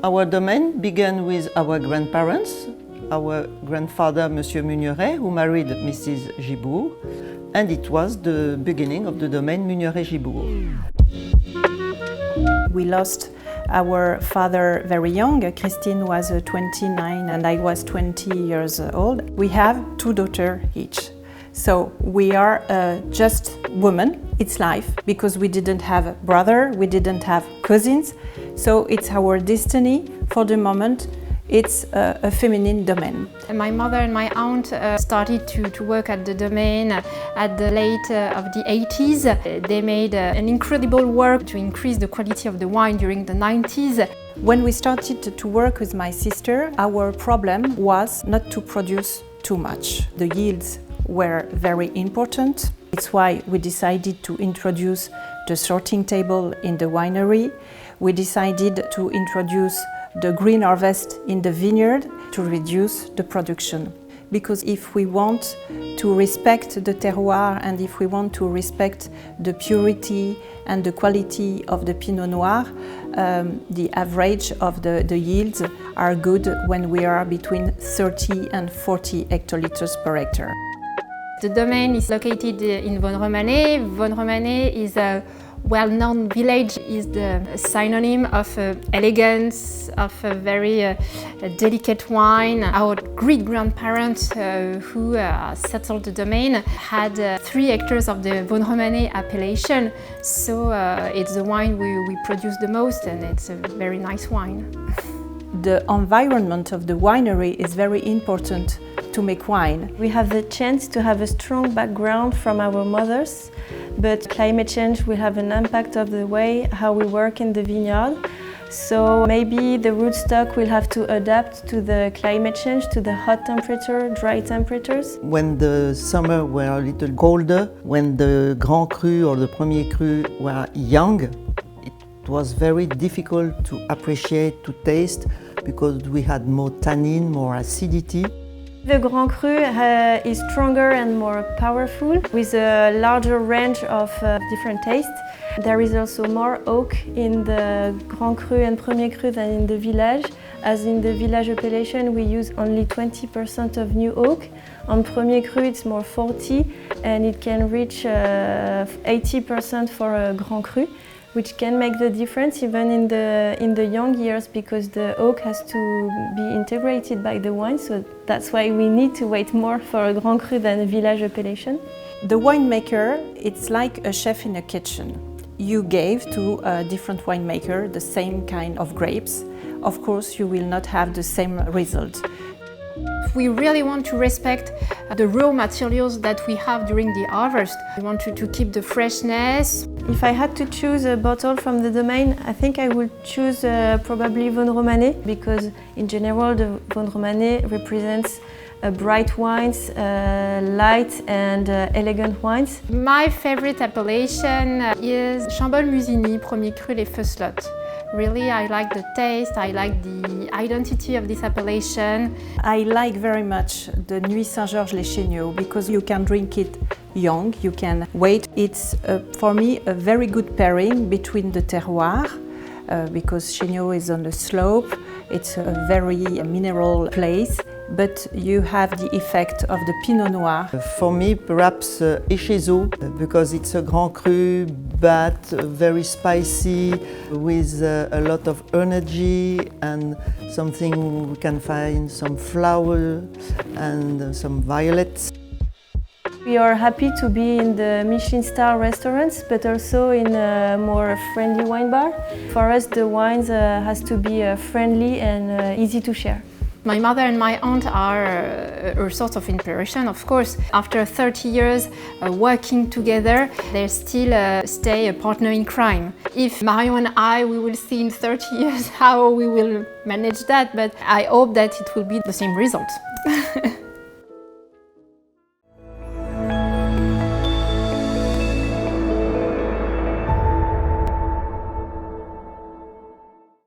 Our domain began with our grandparents, our grandfather, Monsieur Mugneret, who married Mrs. Gibourg, and it was the beginning of the Domaine Georges Gibourg. We lost our father very young. Christine was 29 and I was 20 years old. We have 2 daughters each. So we are just women. It's life because we didn't have a brother, we didn't have cousins. So it's our destiny for the moment. It's a feminine domain. My mother and my aunt started to work at the domain at the late of the 80s. They made an incredible work to increase the quality of the wine during the 90s. When we started to work with my sister, our problem was not to produce too much. The yields were very important. It's why we decided to introduce the sorting table in the winery. We decided to introduce the green harvest in the vineyard to reduce the production. Because if we want to respect the terroir and if we want to respect the purity and the quality of the Pinot Noir, the average of the yields are good when we are between 30 and 40 hectoliters per hectare. The domain is located in Vosne-Romanée. Vosne-Romanée is a well-known village, is the synonym of elegance, of a very delicate wine. Our great-grandparents who settled the domain had 3 hectares of the Vosne-Romanée appellation, so it's the wine we produce the most and it's a very nice wine. The environment of the winery is very important to make wine. We have the chance to have a strong background from our mothers, but climate change will have an impact of the way how we work in the vineyard. So maybe the rootstock will have to adapt to the climate change, to the hot temperature, dry temperatures. When the summer were a little colder, when the Grand Cru or the Premier Cru were young, it was very difficult to appreciate, to taste, because we had more tannin, more acidity. The Grand Cru is stronger and more powerful, with a larger range of different tastes. There is also more oak in the Grand Cru and Premier Cru than in the village. As in the village appellation, we use only 20% of new oak. On Premier Cru, it's more 40%, and it can reach 80% for a Grand Cru, which can make the difference even in the young years, because the oak has to be integrated by the wine, so that's why we need to wait more for a Grand Cru than a village appellation. The winemaker, it's like a chef in a kitchen. You gave to a different winemaker the same kind of grapes. Of course, you will not have the same result. We really want to respect the raw materials that we have during the harvest. We want to keep the freshness. If I had to choose a bottle from the domain, I think I would choose probably Vosne-Romanée, because in general the Vosne-Romanée represents bright wines, light and elegant wines. My favorite appellation is Chambol-Musigny, Premier Cru, Les Feux-Slottes. Really, I like the taste, I like the identity of this appellation. I like very much the Nuits Saint-Georges Les Chéniaux because you can drink it young, you can wait. It's for me a very good pairing between the terroir, because Chéniaux is on the slope, it's a very mineral place, but you have the effect of the Pinot Noir. For me, perhaps Échezeaux, because it's a Grand Cru, but very spicy, with a lot of energy and something we can find some flower and some violets. We are happy to be in the Michelin star restaurants, but also in a more friendly wine bar. For us, the wines has to be friendly and easy to share. My mother and my aunt are a sort of inspiration, of course. After 30 years working together, they still stay a partner in crime. If Marion and I, we will see in 30 years how we will manage that, but I hope that it will be the same result.